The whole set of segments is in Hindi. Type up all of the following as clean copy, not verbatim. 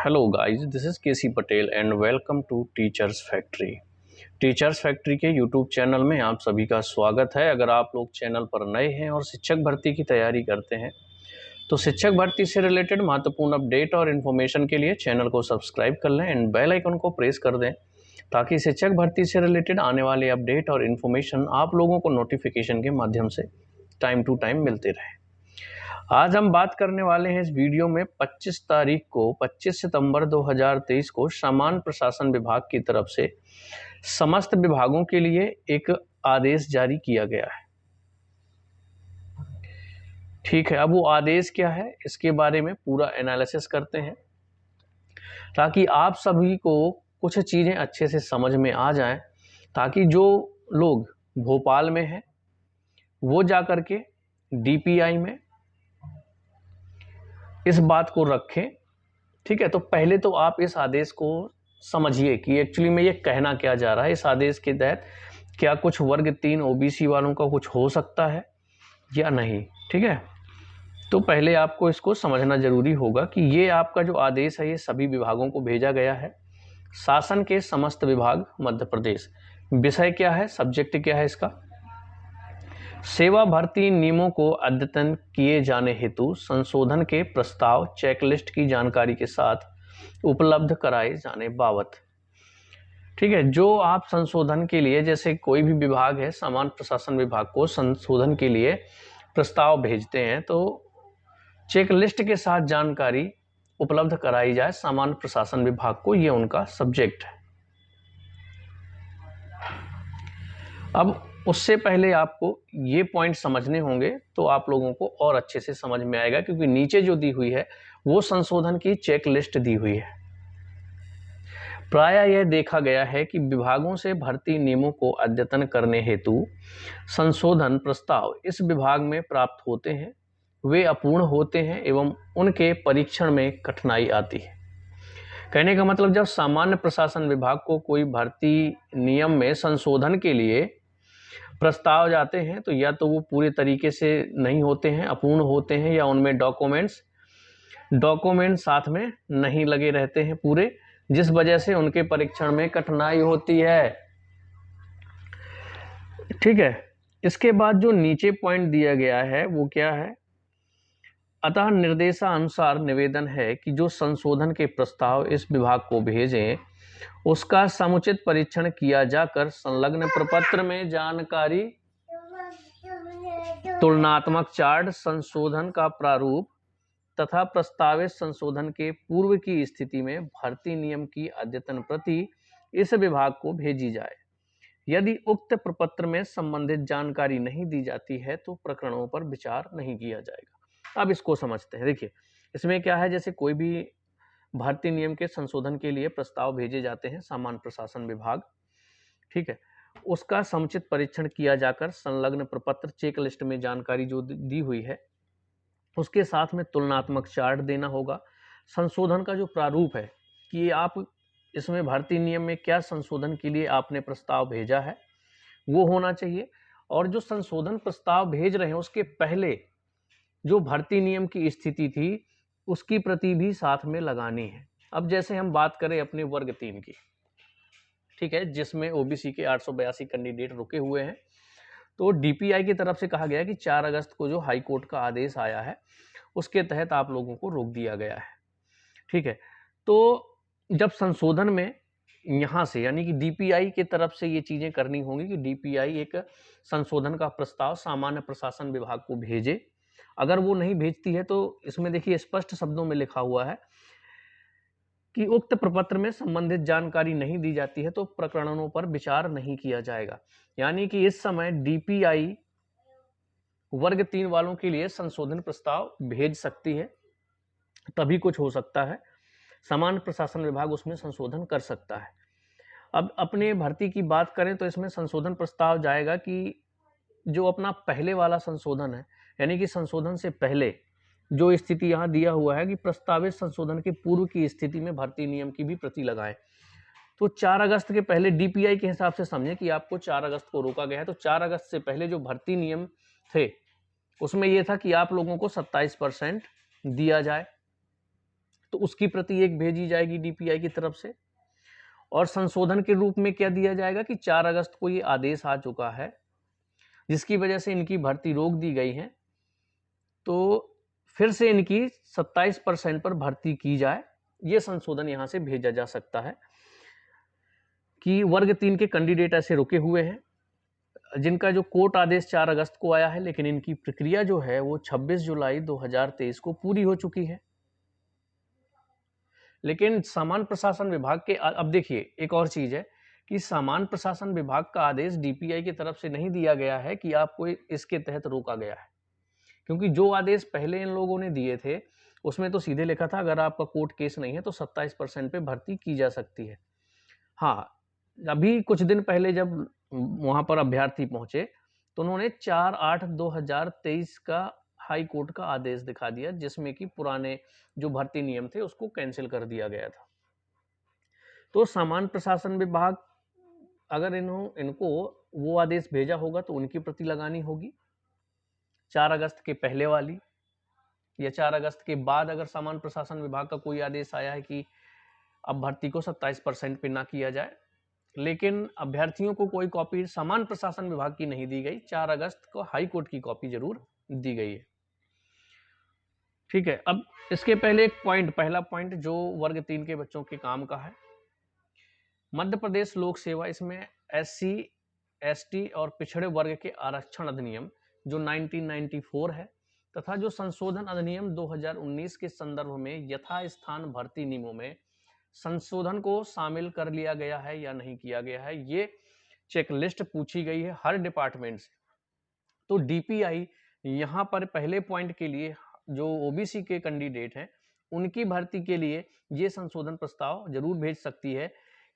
Hello guys, this is KC Patel and welcome to teachers factory. Teachers factory के यूट्यूब चैनल में आप सभी का स्वागत है। अगर आप लोग चैनल पर नए हैं और शिक्षक भर्ती की तैयारी करते हैं तो शिक्षक भर्ती से रिलेटेड महत्वपूर्ण अपडेट और इन्फॉर्मेशन के लिए चैनल को सब्सक्राइब कर लें एंड बेल आइकन को प्रेस कर दें ताकि शिक्षक भर्ती से रिलेटेड आने वाले अपडेट और इन्फॉर्मेशन आप लोगों को नोटिफिकेशन के माध्यम से टाइम टू टाइम मिलते रहे। आज हम बात करने वाले हैं इस वीडियो में 25 सितंबर 2023 को सामान्य प्रशासन विभाग की तरफ से समस्त विभागों के लिए एक आदेश जारी किया गया है। ठीक है, अब वो आदेश क्या है इसके बारे में पूरा एनालिसिस करते हैं ताकि आप सभी को कुछ चीज़ें अच्छे से समझ में आ जाएं, ताकि जो लोग भोपाल में हैं वो जा कर के डीपीआई में इस बात को रखें। ठीक है, तो पहले तो आप इस आदेश को समझिए कि एक्चुअली में ये कहना क्या जा रहा है। इस आदेश के तहत क्या कुछ वर्ग 3 ओबीसी वालों का कुछ हो सकता है या नहीं। ठीक है, तो पहले आपको इसको समझना जरूरी होगा कि ये आपका जो आदेश है ये सभी विभागों को भेजा गया है। शासन के समस्त विभाग मध्य प्रदेश। विषय क्या है, सब्जेक्ट क्या है इसका, सेवा भर्ती नियमों को अद्यतन किए जाने हेतु संशोधन के प्रस्ताव चेकलिस्ट की जानकारी के साथ उपलब्ध कराए जाने बाबत। ठीक है, जो आप संशोधन के लिए, जैसे कोई भी विभाग है सामान्य प्रशासन विभाग को संशोधन के लिए प्रस्ताव भेजते हैं तो चेकलिस्ट के साथ जानकारी उपलब्ध कराई जाए सामान्य प्रशासन विभाग को, ये उनका सब्जेक्ट है। अब उससे पहले आपको ये पॉइंट समझने होंगे तो आप लोगों को और अच्छे से समझ में आएगा, क्योंकि नीचे जो दी हुई है वो संशोधन की चेक लिस्ट दी हुई है। प्रायः यह देखा गया है कि विभागों से भर्ती नियमों को अद्यतन करने हेतु संशोधन प्रस्ताव इस विभाग में प्राप्त होते हैं, वे अपूर्ण होते हैं एवं उनके परीक्षण में कठिनाई आती है। कहने का मतलब, जब सामान्य प्रशासन विभाग को कोई भर्ती नियम में संशोधन के लिए प्रस्ताव जाते हैं तो या तो वो पूरे तरीके से नहीं होते हैं, अपूर्ण होते हैं, या उनमें डॉक्यूमेंट साथ में नहीं लगे रहते हैं पूरे, जिस वजह से उनके परीक्षण में कठिनाई होती है। ठीक है, इसके बाद जो नीचे पॉइंट दिया गया है वो क्या है, अतः निर्देशानुसार निवेदन है कि जो संशोधन के प्रस्ताव इस विभाग को भेजें उसका समुचित परीक्षण किया जाकर संलग्न प्रपत्र में जानकारी, तुलनात्मक चार्ट, संशोधन का प्रारूप तथा प्रस्तावित संशोधन के पूर्व की स्थिति में भर्ती नियम की अद्यतन प्रति इस विभाग को भेजी जाए। यदि उक्त प्रपत्र में संबंधित जानकारी नहीं दी जाती है तो प्रकरणों पर विचार नहीं किया जाएगा। अब इसको समझते हैं। देखिए, इसमें क्या है, जैसे कोई भी भर्ती नियम के संशोधन के लिए प्रस्ताव भेजे जाते हैं सामान्य प्रशासन विभाग, ठीक है, उसका समुचित परीक्षण किया जाकर संलग्न प्रपत्र चेक लिस्ट में जानकारी जो दी हुई है उसके साथ में तुलनात्मक चार्ट देना होगा। संशोधन का जो प्रारूप है कि आप इसमें भर्ती नियम में क्या संशोधन के लिए आपने प्रस्ताव भेजा है वो होना चाहिए, और जो संशोधन प्रस्ताव भेज रहे हैं उसके पहले जो भर्ती नियम की स्थिति थी उसकी प्रति भी साथ में लगानी है। अब जैसे हम बात करें अपने वर्ग 3 की, ठीक है, जिसमें ओबीसी के 882 कैंडिडेट रुके हुए हैं, तो डीपीआई की तरफ से कहा गया कि 4 अगस्त को जो हाई कोर्ट का आदेश आया है उसके तहत आप लोगों को रोक दिया गया है। ठीक है, तो जब संशोधन में यहाँ से यानी कि डीपीआई की तरफ से ये चीज़ें करनी होंगी कि डीपीआई एक संशोधन का प्रस्ताव सामान्य प्रशासन विभाग को भेजे। अगर वो नहीं भेजती है तो इसमें देखिए स्पष्ट शब्दों में लिखा हुआ है कि उक्त प्रपत्र में संबंधित जानकारी नहीं दी जाती है तो प्रकरणों पर विचार नहीं किया जाएगा। यानी कि इस समय डीपीआई वर्ग 3 वालों के लिए संशोधन प्रस्ताव भेज सकती है, तभी कुछ हो सकता है, सामान्य प्रशासन विभाग उसमें संशोधन कर सकता है। अब अपने भर्ती की बात करें तो इसमें संशोधन प्रस्ताव जाएगा कि जो अपना पहले वाला संशोधन है, यानी कि संशोधन से पहले जो स्थिति यहाँ दिया हुआ है कि प्रस्तावित संशोधन के पूर्व की स्थिति में भर्ती नियम की भी प्रति लगाएं, तो 4 अगस्त के पहले डीपीआई के हिसाब से समझें कि आपको 4 अगस्त को रोका गया है, तो 4 अगस्त से पहले जो भर्ती नियम थे उसमें यह था कि आप लोगों को 27% दिया जाए। तो उसकी प्रति एक भेजी जाएगी डीपीआई की तरफ से। और संशोधन के रूप में क्या दिया जाएगा कि 4 अगस्त को ये आदेश आ चुका है जिसकी वजह से इनकी भर्ती रोक दी गई है, तो फिर से इनकी 27% पर भर्ती की जाए। ये संशोधन यहां से भेजा जा सकता है कि वर्ग 3 के कैंडिडेट ऐसे रुके हुए हैं जिनका जो कोर्ट आदेश 4 अगस्त को आया है, लेकिन इनकी प्रक्रिया जो है वो 26 जुलाई 2023 को पूरी हो चुकी है। लेकिन सामान्य प्रशासन विभाग के अब देखिए एक और चीज है कि सामान्य प्रशासन विभाग का आदेश डीपीआई की तरफ से नहीं दिया गया है कि आपको इसके तहत रोका गया है, क्योंकि जो आदेश पहले इन लोगों ने दिए थे उसमें तो सीधे लिखा था अगर आपका कोर्ट केस नहीं है तो 27% पे भर्ती की जा सकती है। हाँ, अभी कुछ दिन पहले जब वहां पर अभ्यर्थी पहुंचे तो उन्होंने 4/8/2023 का हाई कोर्ट का आदेश दिखा दिया जिसमें कि पुराने जो भर्ती नियम थे उसको कैंसिल कर दिया गया था। तो सामान्य प्रशासन विभाग अगर इनको वो आदेश भेजा होगा तो उनकी प्रति लगानी होगी 4 अगस्त के पहले वाली, या 4 अगस्त के बाद अगर सामान्य प्रशासन विभाग का कोई आदेश आया है कि अब भर्ती को 27% पे ना किया जाए, लेकिन अभ्यर्थियों को कोई कॉपी सामान्य प्रशासन विभाग की नहीं दी गई। 4 अगस्त को हाई कोर्ट की कॉपी जरूर दी गई है। ठीक है, अब इसके पहले एक पहला पॉइंट जो वर्ग 3 के बच्चों के काम का है, मध्य प्रदेश लोक सेवा, इसमें SC ST और पिछड़े वर्ग के आरक्षण अधिनियम जो 1994 है तथा जो संशोधन अधिनियम 2019 के संदर्भ में यथास्थान भर्ती नियमों में संशोधन को शामिल कर लिया गया है या नहीं किया गया है, ये चेकलिस्ट पूछी गई है हर डिपार्टमेंट से। तो डीपीआई यहाँ पर पहले पॉइंट के लिए जो ओबीसी के कैंडिडेट हैं उनकी भर्ती के लिए ये संशोधन प्रस्ताव जरूर भेज सकती है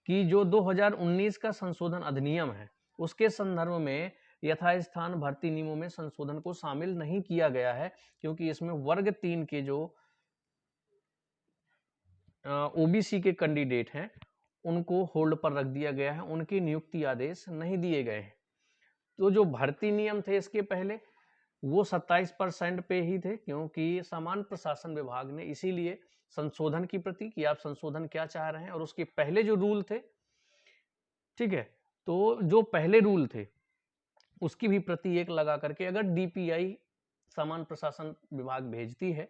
कि जो 2019 का संशोधन अधिनियम है उसके संदर्भ में यथास्थान भर्ती नियमों में संशोधन को शामिल नहीं किया गया है, क्योंकि इसमें वर्ग 3 के जो ओबीसी के कैंडिडेट हैं उनको होल्ड पर रख दिया गया है, उनकी नियुक्ति आदेश नहीं दिए गए हैं। तो जो भर्ती नियम थे इसके पहले वो 27% पे ही थे, क्योंकि सामान्य प्रशासन विभाग ने इसीलिए संशोधन की प्रति कि आप संशोधन क्या चाह रहे हैं और उसके पहले जो रूल थे, ठीक है, तो जो पहले रूल थे उसकी भी प्रति एक लगा करके अगर डीपीआई सामान्य प्रशासन विभाग भेजती है,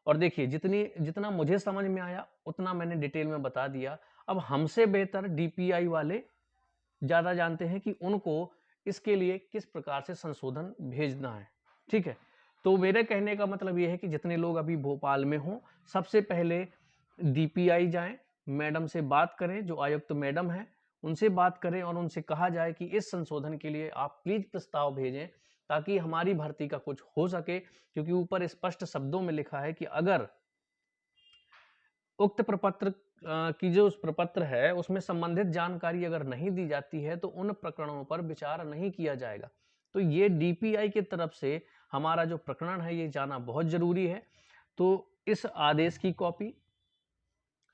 और देखिए जितना मुझे समझ में आया उतना मैंने डिटेल में बता दिया। अब हमसे बेहतर डीपीआई वाले ज्यादा जानते हैं कि उनको इसके लिए किस प्रकार से संशोधन भेजना है। ठीक है, तो मेरे कहने का मतलब यह है कि जितने लोग अभी भोपाल में हों सबसे पहले डीपीआई जाएं, मैडम से बात करें, जो आयुक्त मैडम है उनसे बात करें और उनसे कहा जाए कि इस संशोधन के लिए आप प्लीज प्रस्ताव भेजें ताकि हमारी भर्ती का कुछ हो सके, क्योंकि ऊपर स्पष्ट शब्दों में लिखा है कि अगर उक्त प्रपत्र की जो प्रपत्र है उसमें संबंधित जानकारी अगर नहीं दी जाती है तो उन प्रकरणों पर विचार नहीं किया जाएगा। तो ये डीपीआई की तरफ से हमारा जो प्रकरण है ये जाना बहुत जरूरी है। तो इस आदेश की कॉपी,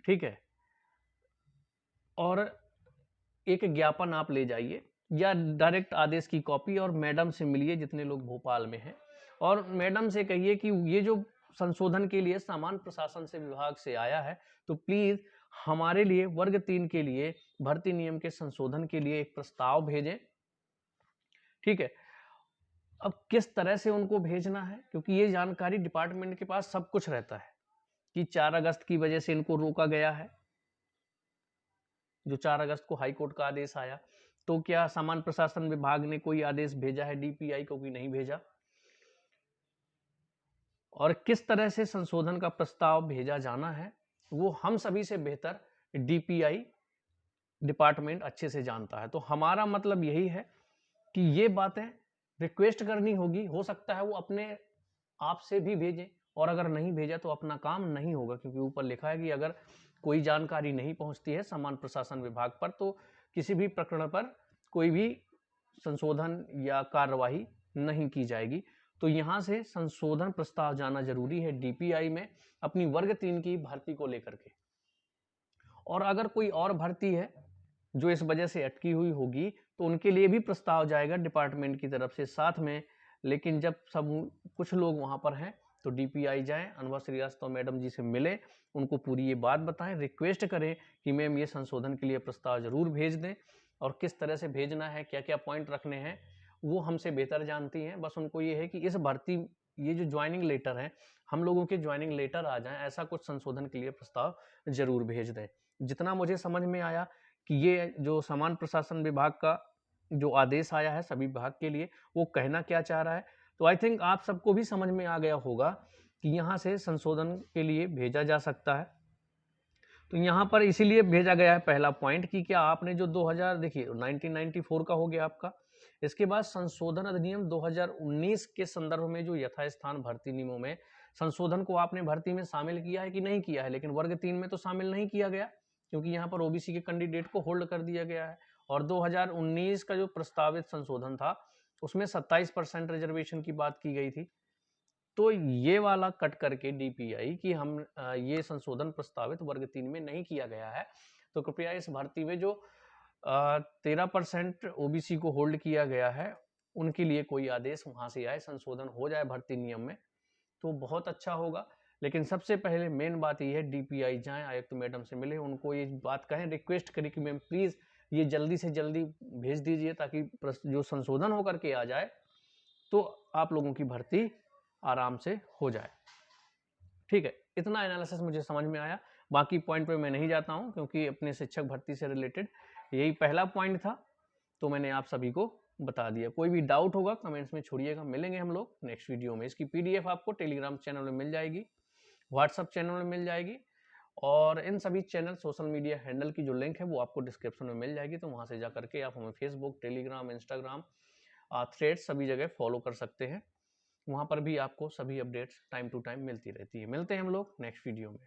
ठीक है, और एक ज्ञापन आप ले जाइए या डायरेक्ट आदेश की कॉपी और मैडम से मिलिए जितने लोग भोपाल में हैं, और मैडम से कहिए कि ये जो संशोधन के लिए सामान्य प्रशासन से विभाग से आया है तो प्लीज हमारे लिए वर्ग 3 के लिए भर्ती नियम के संशोधन के लिए एक प्रस्ताव भेजें। ठीक है, अब किस तरह से उनको भेजना है, क्योंकि ये जानकारी डिपार्टमेंट के पास सब कुछ रहता है कि 4 अगस्त की वजह से इनको रोका गया है, जो 4 अगस्त को हाई कोर्ट का आदेश आया, तो क्या सामान्य प्रशासन विभाग ने कोई आदेश भेजा है डीपीआई को कि नहीं भेजा, और किस तरह से संशोधन का प्रस्ताव भेजा जाना है वो हम सभी से बेहतर डीपीआई डिपार्टमेंट अच्छे से जानता है। तो हमारा मतलब यही है कि ये बातें रिक्वेस्ट करनी होगी, हो सकता है वो अपने आप से भी भेजें, और अगर नहीं भेजा तो अपना काम नहीं होगा, क्योंकि ऊपर लिखा है कि अगर कोई जानकारी नहीं पहुंचती है सामान्य प्रशासन विभाग पर तो किसी भी प्रकरण पर कोई भी संशोधन या कार्यवाही नहीं की जाएगी। तो यहां से संशोधन प्रस्ताव जाना जरूरी है डीपीआई में अपनी वर्ग 3 की भर्ती को लेकर के, और अगर कोई और भर्ती है जो इस वजह से अटकी हुई होगी तो उनके लिए भी प्रस्ताव जाएगा डिपार्टमेंट की तरफ से साथ में। लेकिन जब सब कुछ लोग वहां पर हैं तो DPI जाएं, अनुभा श्रीवास्तव मैडम जी से मिले, उनको पूरी ये बात बताएं, रिक्वेस्ट करें कि मैम ये संशोधन के लिए प्रस्ताव जरूर भेज दें, और किस तरह से भेजना है, क्या क्या पॉइंट रखने हैं, वो हमसे बेहतर जानती हैं। बस उनको ये है कि इस भर्ती, ये जो ज्वाइनिंग लेटर है, हम लोगों के ज्वाइनिंग लेटर आ जाएं, ऐसा कुछ संशोधन के लिए प्रस्ताव जरूर भेज दें। जितना मुझे समझ में आया कि ये जो समान प्रशासन विभाग का जो आदेश आया है सभी विभाग के लिए, वो कहना क्या चाह रहा है, तो आई थिंक आप सबको भी समझ में आ गया होगा कि यहाँ से संशोधन के लिए भेजा जा सकता है। तो यहाँ पर इसीलिए भेजा गया है पहला पॉइंट कि क्या आपने जो 2000 देखिए 1994 का हो गया आपका, इसके बाद संशोधन अधिनियम 2019 के संदर्भ में जो यथास्थान भर्ती नियमों में संशोधन को आपने भर्ती में शामिल किया है कि नहीं किया है। लेकिन वर्ग 3 में तो शामिल नहीं किया गया, क्योंकि यहाँ पर ओबीसी के कैंडिडेट को होल्ड कर दिया गया है। और 2019 का जो प्रस्तावित संशोधन था उसमें 27% रिजर्वेशन की बात की गई थी। तो ये वाला कट करके DPI कि हम ये संशोधन प्रस्तावित वर्ग 3 में नहीं किया गया है, तो कृपया इस भर्ती में जो 13% ओबीसी को होल्ड किया गया है उनके लिए कोई आदेश वहां से आए, संशोधन हो जाए भर्ती नियम में, तो बहुत अच्छा होगा। लेकिन सबसे पहले मेन बात यह है, DPI जाएं, आयुक्त मैडम से मिले, उनको ये बात कहें, रिक्वेस्ट करें कि मैम प्लीज ये जल्दी से जल्दी भेज दीजिए ताकि जो संशोधन होकर के आ जाए तो आप लोगों की भर्ती आराम से हो जाए। ठीक है, इतना एनालिसिस मुझे समझ में आया, बाकी पॉइंट पे मैं नहीं जाता हूं क्योंकि अपने शिक्षक भर्ती से रिलेटेड यही पहला पॉइंट था, तो मैंने आप सभी को बता दिया। कोई भी डाउट होगा कमेंट्स में छोड़िएगा, मिलेंगे हम लोग नेक्स्ट वीडियो में। इसकी PDF आपको टेलीग्राम चैनल में मिल जाएगी, व्हाट्सएप चैनल में मिल जाएगी, और इन सभी चैनल सोशल मीडिया हैंडल की जो लिंक है वो आपको डिस्क्रिप्शन में मिल जाएगी, तो वहां से जा करके आप हमें फेसबुक, टेलीग्राम, इंस्टाग्राम, थ्रेड्स सभी जगह फॉलो कर सकते हैं। वहां पर भी आपको सभी अपडेट्स टाइम टू टाइम मिलती रहती है। मिलते हैं हम लोग नेक्स्ट वीडियो में।